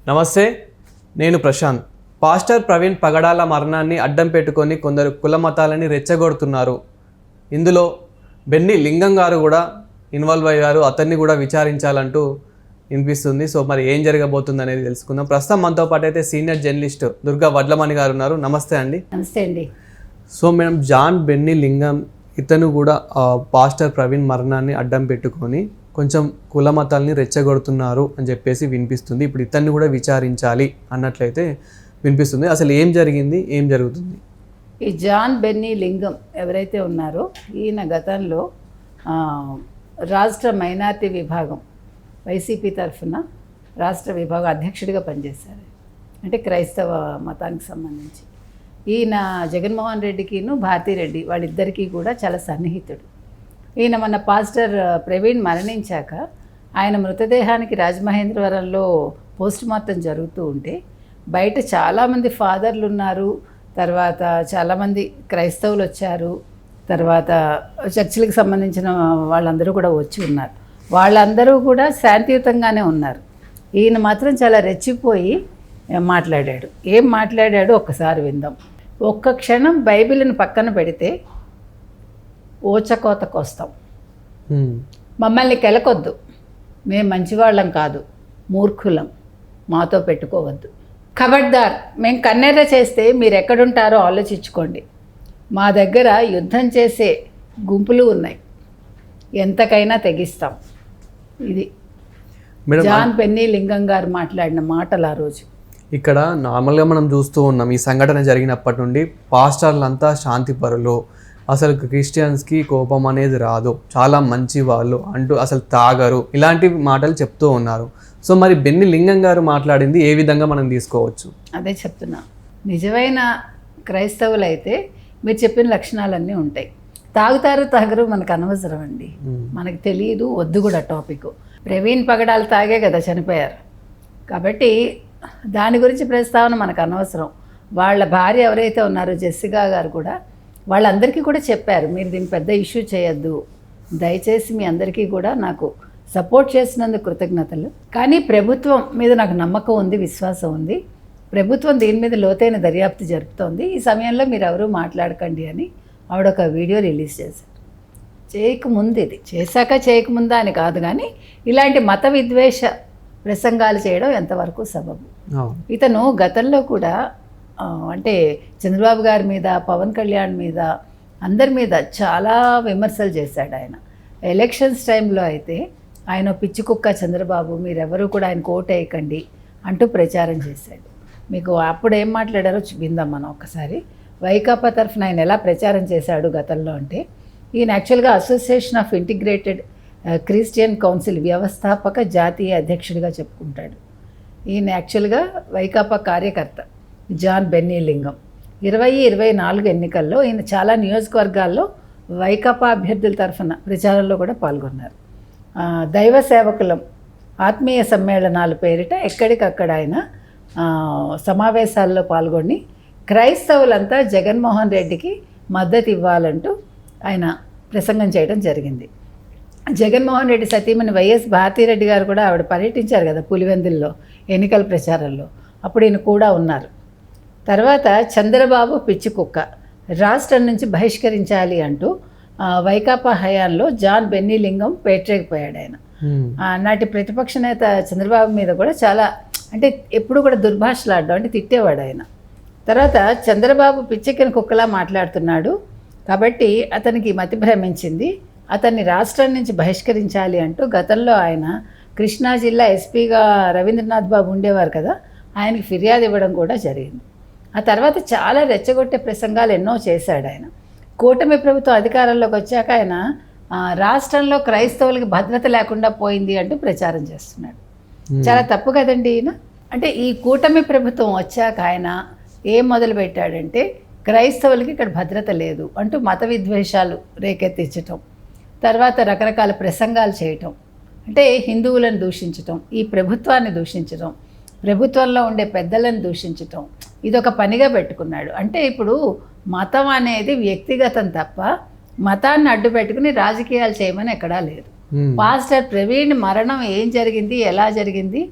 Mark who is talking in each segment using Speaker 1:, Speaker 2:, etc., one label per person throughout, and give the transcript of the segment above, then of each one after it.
Speaker 1: నమస్తే, నేను ప్రశాంత్. పాస్టర్ ప్రవీణ్ పగడాల మరణాన్ని అడ్డం పెట్టుకొని కొందరు కుల మతాలని రెచ్చగొడుతున్నారు. ఇందులో బెన్నీ లింగం గారు కూడా ఇన్వాల్వ్ అయ్యారు, అతన్ని కూడా విచారించాలంటూ వినిపిస్తుంది. సో మరి ఏం జరగబోతుంది అనేది తెలుసుకుందాం. ప్రస్తుతం మనతో పాటు అయితే సీనియర్ జర్నలిస్ట్ దుర్గా వడ్లమణి గారు ఉన్నారు. నమస్తే అండి.
Speaker 2: నమస్తే అండి.
Speaker 1: సో మేడం, జాన్ బెన్నీ లింగం ఇతను కూడా పాస్టర్ ప్రవీణ్ మరణాన్ని అడ్డం పెట్టుకొని కొంచెం కుల మతాలని రెచ్చగొడుతున్నారు అని చెప్పేసి వినిపిస్తుంది. ఇప్పుడు ఇతన్ని కూడా విచారించాలి అన్నట్లయితే వినిపిస్తుంది. అసలు ఏం జరిగింది, ఏం జరుగుతుంది?
Speaker 2: ఈ జాన్ బెన్నీ లింగం ఎవరైతే ఉన్నారో ఈయన గతంలో రాష్ట్ర మైనార్టీ విభాగం వైసీపీ తరఫున రాష్ట్ర విభాగం అధ్యక్షుడిగా పనిచేశారు. అంటే క్రైస్తవ మతానికి సంబంధించి ఈయన జగన్మోహన్ రెడ్డికిను భారతీరెడ్డి వాళ్ళిద్దరికీ కూడా చాలా సన్నిహితుడు. ఈయన మన పాస్టర్ ప్రవీణ్ మరణించాక ఆయన మృతదేహానికి రాజమహేంద్రవరంలో పోస్ట్ మార్టం జరుగుతూ ఉంటే బయట చాలామంది ఫాదర్లు ఉన్నారు, తర్వాత చాలామంది క్రైస్తవులు వచ్చారు, తర్వాత చర్చిలకు సంబంధించిన వాళ్ళందరూ కూడా వచ్చి ఉన్నారు. వాళ్ళందరూ కూడా శాంతియుతంగానే ఉన్నారు. ఈయన మాత్రం చాలా రెచ్చిపోయి మాట్లాడాడు. ఏం మాట్లాడాడో ఒక్కసారి విందాం. ఒక్క క్షణం బైబిల్ని పక్కన పెడితే ఓచకోతకొస్తాం, మమ్మల్ని కెలకొద్దు, మేము మంచివాళ్ళం కాదు, మూర్ఖులం, మాతో పెట్టుకోవద్దు. ఖబర్దార్, మేము కన్నెర్ర చేస్తే మీరు ఎక్కడుంటారో ఆలోచించుకోండి. మా దగ్గర యుద్ధం చేసే గుంపులు ఉన్నాయి, ఎంతకైనా తెగిస్తాం. ఇది జాన్ బెన్నీ లింగం గారు మాట్లాడిన మాటలు ఆ రోజు.
Speaker 1: ఇక్కడ నార్మల్గా మనం చూస్తూ ఉన్నాం, ఈ సంఘటన జరిగినప్పటి నుండి పాస్టర్లంతా శాంతిపరులు, అసలు క్రిస్టియన్స్కి కోపం అనేది రాదు, చాలా మంచి వాళ్ళు అంటూ అసలు తాగరు, ఇలాంటి మాటలు చెప్తూ ఉన్నారు. సో మరి బెన్నీ లింగం గారు మాట్లాడింది ఏ విధంగా మనం తీసుకోవచ్చు?
Speaker 2: అదే చెప్తున్నా. నిజమైన క్రైస్తవులు అయితే మీరు చెప్పిన లక్షణాలన్నీ ఉంటాయి. తాగరు మనకు అనవసరం అండి, మనకు తెలియదు, వద్దు కూడా టాపిక్. ప్రవీణ్ పగడాలు తాగే కదా చనిపోయారు, కాబట్టి దాని గురించి ప్రస్తావన మనకు అనవసరం. వాళ్ళ భార్య ఎవరైతే ఉన్నారో జెస్సికా గారు కూడా వాళ్ళందరికీ కూడా చెప్పారు, మీరు దీన్ని పెద్ద ఇష్యూ చేయొద్దు, దయచేసి మీ అందరికీ కూడా నాకు సపోర్ట్ చేసినందుకు కృతజ్ఞతలు, కానీ ప్రభుత్వం మీద నాకు నమ్మకం ఉంది, విశ్వాసం ఉంది, ప్రభుత్వం దీని మీద లోతైన దర్యాప్తు జరుపుతోంది, ఈ సమయంలో మీరు ఎవరూ మాట్లాడకండి అని ఆవిడ ఒక వీడియో రిలీజ్ చేశారు. చేయకముందు, ఇది చేశాక చేయకముందా అని కాదు, కానీ ఇలాంటి మత విద్వేష ప్రసంగాలు చేయడం ఎంతవరకు సబబు. ఇతను గతంలో కూడా అంటే చంద్రబాబు గారి మీద, పవన్ కళ్యాణ్ మీద, అందరి మీద చాలా విమర్శలు చేశాడు ఆయన. ఎలక్షన్స్ టైంలో అయితే ఆయన పిచ్చి కుక్క చంద్రబాబు, మీరెవరూ కూడా ఆయన ఓటు వేయకండి అంటూ ప్రచారం చేశాడు. మీకు అప్పుడు ఏం మాట్లాడారో విందాం మనం ఒక్కసారి. వైకాపా తరఫున ఆయన ఎలా ప్రచారం చేశాడు గతంలో అంటే, ఈయన యాక్చువల్గా association of integrated Christian council వ్యవస్థాపక జాతీయ అధ్యక్షుడిగా చెప్పుకుంటాడు. ఈయన యాక్చువల్గా వైకాపా కార్యకర్త జాన్ బెన్నీ లింగం. 2024 ఎన్నికల్లో ఈయన చాలా నియోజకవర్గాల్లో వైకాపా అభ్యర్థుల తరఫున ప్రచారంలో కూడా పాల్గొన్నారు. దైవ సేవకులం ఆత్మీయ సమ్మేళనాల పేరిట ఎక్కడికక్కడ ఆయన సమావేశాల్లో పాల్గొని క్రైస్తవులంతా జగన్మోహన్ రెడ్డికి మద్దతు ఇవ్వాలంటూ ఆయన ప్రసంగం చేయడం జరిగింది. జగన్మోహన్ రెడ్డి సతీమణి వైఎస్ భారతీరెడ్డి గారు కూడా ఆవిడ పర్యటించారు కదా పులివెందుల్లో ఎన్నికల ప్రచారంలో, అప్పుడు ఈయన కూడా ఉన్నారు. తర్వాత చంద్రబాబు పిచ్చి కుక్క, రాష్ట్రం నుంచి బహిష్కరించాలి అంటూ వైకాపా హయాంలో జాన్ బెన్నీ లింగం పేటరేగిపోయాడు ఆయన. నాటి ప్రతిపక్ష నేత చంద్రబాబు మీద కూడా చాలా, అంటే ఎప్పుడు కూడా దుర్భాషలాడడం, అంటే తిట్టేవాడు ఆయన. తర్వాత చంద్రబాబు పిచ్చెక్కిన కుక్కలా మాట్లాడుతున్నాడు కాబట్టి అతనికి మతి భ్రమించింది, అతన్ని రాష్ట్రం నుంచి బహిష్కరించాలి అంటూ గతంలో ఆయన కృష్ణా జిల్లా ఎస్పీగా రవీంద్రనాథ్ బాబు ఉండేవారు కదా, ఆయనకి ఫిర్యాదు ఇవ్వడం కూడా జరిగింది. ఆ తర్వాత చాలా రెచ్చగొట్టే ప్రసంగాలు ఎన్నో చేశాడు ఆయన. కూటమి ప్రభుత్వం అధికారంలోకి వచ్చాక ఆయన రాష్ట్రంలో క్రైస్తవులకి భద్రత లేకుండా పోయింది అంటూ ప్రచారం చేస్తున్నాడు. చాలా తప్పు కదండి ఈయన. అంటే ఈ కూటమి ప్రభుత్వం వచ్చాక ఆయన ఏం మొదలుపెట్టాడంటే, క్రైస్తవులకి ఇక్కడ భద్రత లేదు అంటూ మత విద్వేషాలు రేకెత్తించటం, తర్వాత రకరకాల ప్రసంగాలు చేయటం, అంటే హిందువులను దూషించటం, ఈ ప్రభుత్వాన్ని దూషించటం, ప్రభుత్వంలో ఉండే పెద్దలను దూషించటం, ఇదొక పనిగా పెట్టుకున్నాడు. అంటే ఇప్పుడు మతం అనేది వ్యక్తిగతం తప్ప మతాన్ని అడ్డు పెట్టుకుని రాజకీయాలు చేయమని ఎక్కడా లేదు. పాస్టర్ ప్రవీణ్ మరణం ఏం జరిగింది, ఎలా జరిగింది,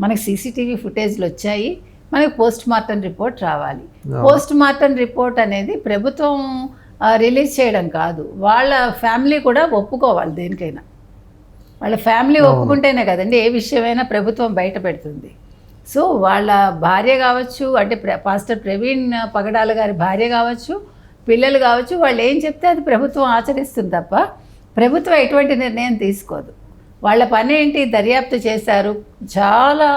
Speaker 2: మనకి సీసీటీవీ ఫుటేజ్లు వచ్చాయి, మనకి పోస్ట్ మార్టం రిపోర్ట్ రావాలి. పోస్ట్ మార్టం రిపోర్ట్ అనేది ప్రభుత్వం రిలీజ్ చేయడం కాదు, వాళ్ళ ఫ్యామిలీ కూడా ఒప్పుకోవాలి. దేనికైనా వాళ్ళ ఫ్యామిలీ ఒప్పుకుంటేనే కదండి ఏ విషయమైనా ప్రభుత్వం బయట పెడుతుంది. సో వాళ్ళ భార్య కావచ్చు, అంటే పాస్టర్ ప్రవీణ్ పగడాల గారి భార్య కావచ్చు, పిల్లలు కావచ్చు, వాళ్ళు ఏం చెప్తే అది ప్రభుత్వం ఆచరిస్తుంది తప్ప ప్రభుత్వం ఎటువంటి నిర్ణయం తీసుకోదు. వాళ్ళ పని ఏంటి, దర్యాప్తు చేశారు, చాలా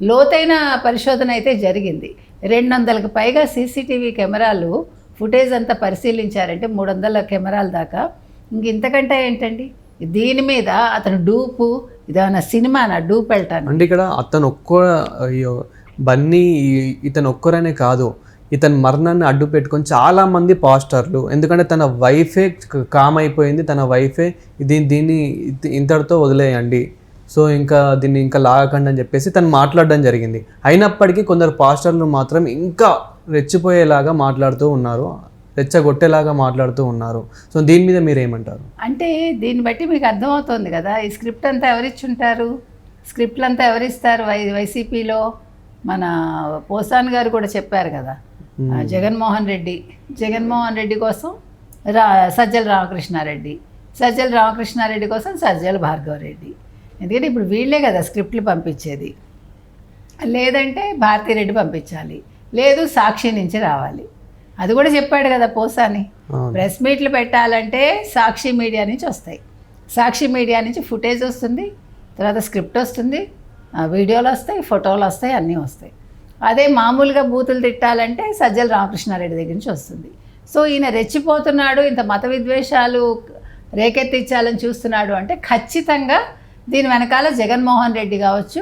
Speaker 2: లోతైన పరిశోధన అయితే జరిగింది. 200కు పైగా సీసీటీవీ కెమెరాలు ఫుటేజ్ అంతా పరిశీలించారంటే 300 కెమెరాల దాకా. ఇంతకంటే ఏంటండి, దీని మీద అతను డూపు, ఇదేమన్నా సినిమానా డూపు వెళ్ళటాను
Speaker 1: అంటే ఇక్కడ అతను బన్నీ ఇతను ఒక్కరనే కాదు, ఇతని మరణాన్ని అడ్డు పెట్టుకొని చాలామంది పాస్టర్లు, ఎందుకంటే తన వైఫే కామ్ అయిపోయింది, తన వైఫే దీన్ని ఇంతటితో వదిలేయండి, సో ఇంకా దీన్ని ఇంకా లాగకండి అని చెప్పేసి తను మాట్లాడడం జరిగింది. అయినప్పటికీ కొందరు పాస్టర్లు మాత్రం ఇంకా రెచ్చిపోయేలాగా మాట్లాడుతూ ఉన్నారు, రెచ్చగొట్టేలాగా మాట్లాడుతూ ఉన్నారు. సో దీని మీద మీరేమంటారు?
Speaker 2: అంటే దీన్ని బట్టి మీకు అర్థమవుతుంది కదా, ఈ స్క్రిప్ట్ అంతా ఎవరిచ్చుంటారు, స్క్రిప్ట్లు అంతా ఎవరిస్తారు? వైసీపీలో మన పోసాన్ గారు కూడా చెప్పారు కదా, జగన్మోహన్ రెడ్డి కోసం సజ్జల రామకృష్ణారెడ్డి కోసం సజ్జల భార్గవరెడ్డి. ఎందుకంటే ఇప్పుడు వీళ్ళే కదా స్క్రిప్ట్లు పంపించేది. లేదంటే భారతీరెడ్డి పంపించాలి, లేదు సాక్షి నుంచి రావాలి. అది కూడా చెప్పాడు కదా పోసాని, ప్రెస్ మీట్లు పెట్టాలంటే సాక్షి మీడియా నుంచి వస్తాయి, సాక్షి మీడియా నుంచి ఫుటేజ్ వస్తుంది, తర్వాత స్క్రిప్ట్ వస్తుంది, వీడియోలు వస్తాయి, ఫోటోలు వస్తాయి, అన్నీ వస్తాయి. అదే మామూలుగా బూతులు తిట్టాలంటే సజ్జల రామకృష్ణారెడ్డి దగ్గర నుంచి వస్తుంది. సో ఈయన రెచ్చిపోతున్నాడు, ఇంత మత విద్వేషాలు రేకెత్తించాలని చూస్తున్నాడు అంటే ఖచ్చితంగా దీని వెనకాల జగన్మోహన్ రెడ్డి కావచ్చు,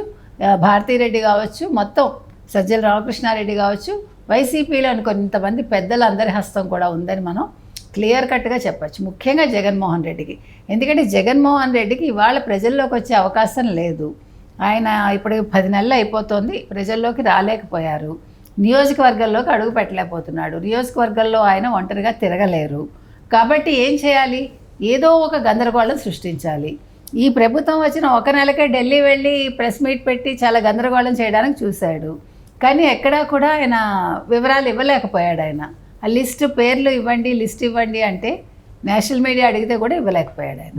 Speaker 2: భారతీరెడ్డి కావచ్చు, మొత్తం సజ్జల రామకృష్ణారెడ్డి కావచ్చు, వైసీపీలోని కొంతమంది పెద్దలందరి హస్తం కూడా ఉందని మనం క్లియర్ కట్గా చెప్పచ్చు. ముఖ్యంగా జగన్మోహన్ రెడ్డికి, ఎందుకంటే జగన్మోహన్ రెడ్డికి ఇవాళ ప్రజల్లోకి వచ్చే అవకాశం లేదు. ఆయన ఇప్పుడు 10 నెలలు అయిపోతుంది, ప్రజల్లోకి రాలేకపోయారు, నియోజకవర్గాల్లోకి అడుగు పెట్టలేకపోతున్నాడు, నియోజకవర్గాల్లో ఆయన ఒంటరిగా తిరగలేరు. కాబట్టి ఏం చేయాలి, ఏదో ఒక గందరగోళం సృష్టించాలి. ఈ ప్రభుత్వం వచ్చిన 1 నెలకే ఢిల్లీ వెళ్ళి ప్రెస్ మీట్ పెట్టి చాలా గందరగోళం చేయడానికి చూశాడు, కానీ ఎక్కడా కూడా ఆయన వివరాలు ఇవ్వలేకపోయాడు. ఆయన ఆ పేర్లు ఇవ్వండి, లిస్ట్ ఇవ్వండి అంటే నేషనల్ మీడియా అడిగితే కూడా ఇవ్వలేకపోయాడు ఆయన.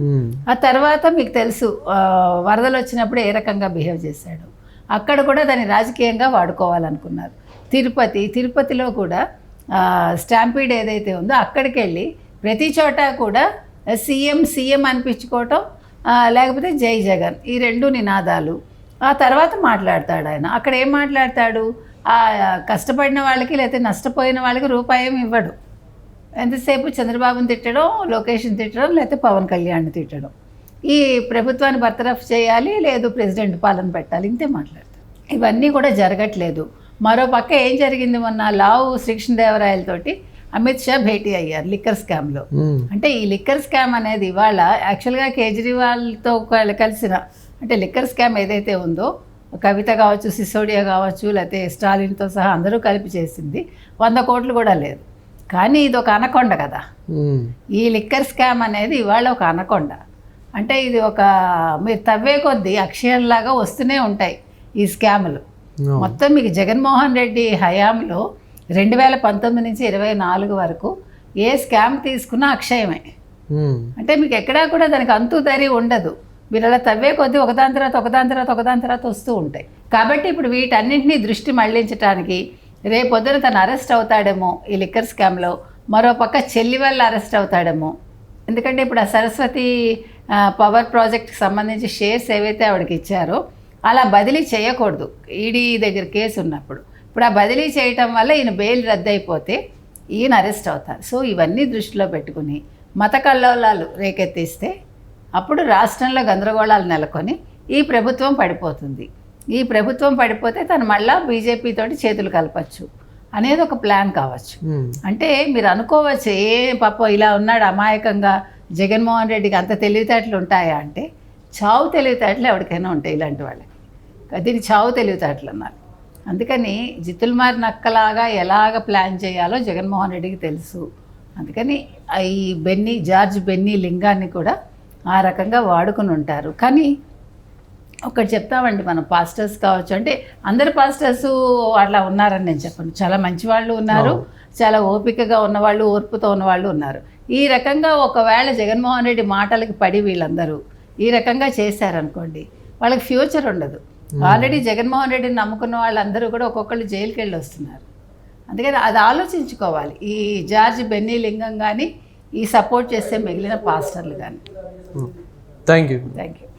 Speaker 2: ఆ తర్వాత మీకు తెలుసు వరదలు వచ్చినప్పుడు ఏ రకంగా బిహేవ్ చేశాడు, అక్కడ కూడా దాన్ని రాజకీయంగా వాడుకోవాలనుకున్నారు. తిరుపతిలో కూడా స్టాంపీడ్ ఏదైతే ఉందో అక్కడికి వెళ్ళి ప్రతి చోట కూడా సీఎం అనిపించుకోవటం, లేకపోతే జై జగన్, ఈ 2 నినాదాలు. ఆ తర్వాత మాట్లాడతాడు ఆయన. అక్కడ ఏం మాట్లాడతాడు, కష్టపడిన వాళ్ళకి లేకపోతే నష్టపోయిన వాళ్ళకి రూపాయి ఇవ్వడు. ఎంతసేపు చంద్రబాబుని తిట్టడం, లోకేష్ని తిట్టడం, లేకపోతే పవన్ కళ్యాణ్ని తిట్టడం, ఈ ప్రభుత్వాన్ని బర్తరఫ్ చేయాలి, లేదు ప్రెసిడెంట్ పాలన పెట్టాలి, ఇంతే మాట్లాడతారు. ఇవన్నీ కూడా జరగట్లేదు. మరో పక్క ఏం జరిగింది, మొన్న లావు శ్రీకృష్ణదేవరాయలతోటి అమిత్ షా భేటీ అయ్యారు లిక్కర్ స్కామ్లో. అంటే ఈ లిక్కర్ స్కామ్ అనేది ఇవాళ యాక్చువల్గా కేజ్రీవాల్తో కలిసిన, అంటే లిక్కర్ స్కామ్ ఏదైతే ఉందో కవిత కావచ్చు, సిసోడియా కావచ్చు, లేకపోతే స్టాలిన్తో సహా అందరూ కలిపి చేసింది 100 కోట్లు కూడా లేదు. కానీ ఇది ఒక అనకొండ కదా, ఈ లిక్కర్ స్కామ్ అనేది ఇవాళ ఒక అనకొండ. అంటే ఇది ఒక మీరు తవ్వే కొద్దీ అక్షయంలాగా వస్తూనే ఉంటాయి ఈ స్కాములు. మొత్తం మీకు జగన్మోహన్ రెడ్డి హయాంలో 2019 నుంచి 24 వరకు ఏ స్కామ్ తీసుకున్నా అక్షయమే. అంటే మీకు ఎక్కడా కూడా దానికి అంతు దరి ఉండదు. మీరు అలా తవ్వే కొద్దీ ఒకదాని తర్వాత వస్తూ ఉంటాయి. కాబట్టి ఇప్పుడు వీటన్నింటినీ దృష్టి మళ్లించడానికి రేపొద్దున తను అరెస్ట్ అవుతాడేమో ఈ లిక్కర్ స్కామ్లో, మరో పక్క చెల్లి వల్ల అరెస్ట్ అవుతాడేమో. ఎందుకంటే ఇప్పుడు ఆ సరస్వతి పవర్ ప్రాజెక్ట్కి సంబంధించి షేర్స్ ఏవైతే ఆవిడకి ఇచ్చారో అలా బదిలీ చేయకూడదు ఈడీ దగ్గర కేసు ఉన్నప్పుడు. ఇప్పుడు ఆ బదిలీ చేయటం వల్ల ఈయన బెయిల్ రద్దయిపోతే ఈయన అరెస్ట్ అవుతారు. సో ఇవన్నీ దృష్టిలో పెట్టుకుని మత కల్లోలాలు రేకెత్తిస్తే అప్పుడు రాష్ట్రంలో గందరగోళాలు నెలకొని ఈ ప్రభుత్వం పడిపోతుంది. ఈ ప్రభుత్వం పడిపోతే తను మళ్ళా బీజేపీ తోటి చేతులు కలపచ్చు అనేది ఒక ప్లాన్ కావచ్చు. అంటే మీరు అనుకోవచ్చు, పాపం ఇలా ఉన్నాడు అమాయకంగా జగన్మోహన్ రెడ్డికి అంత తెలివితేటలు ఉంటాయా అంటే, చావు తెలివితేటలు ఎవరికైనా ఉంటాయి ఇలాంటి వాళ్ళకి. దీన్ని చావు తెలివితేటలు అన్నారు. అందుకని జిత్తులమారి నక్కలాగా ఎలాగ ప్లాన్ చేయాలో జగన్మోహన్ రెడ్డికి తెలుసు. అందుకని ఈ జార్జ్ బెన్నీ లింగాన్ని కూడా ఆ రకంగా వాడుకుని ఉంటారు. కానీ ఒకటి చెప్తామండి, మనం పాస్టర్స్ కావచ్చు అంటే అందరు పాస్టర్స్ అట్లా ఉన్నారని నేను చెప్పను. చాలా మంచి వాళ్ళు ఉన్నారు, చాలా ఓపికగా ఉన్నవాళ్ళు, ఓర్పుతో ఉన్నవాళ్ళు ఉన్నారు. ఈ రకంగా ఒకవేళ జగన్మోహన్ రెడ్డి మాటలకి పడి వీళ్ళందరూ ఈ రకంగా చేశారనుకోండి, వాళ్ళకి ఫ్యూచర్ ఉండదు. ఆల్రెడీ జగన్మోహన్ రెడ్డిని నమ్ముకున్న వాళ్ళందరూ కూడా ఒక్కొక్కళ్ళు జైలుకి వెళ్ళి వస్తున్నారు. అందుకని అది ఆలోచించుకోవాలి. ఈ జార్జ్ బెన్నీ లింగం కానీ ఈ సపోర్ట్ చేస్తే మిగిలిన పాస్టర్లు కానీ.
Speaker 1: Thank you.
Speaker 2: Thank you.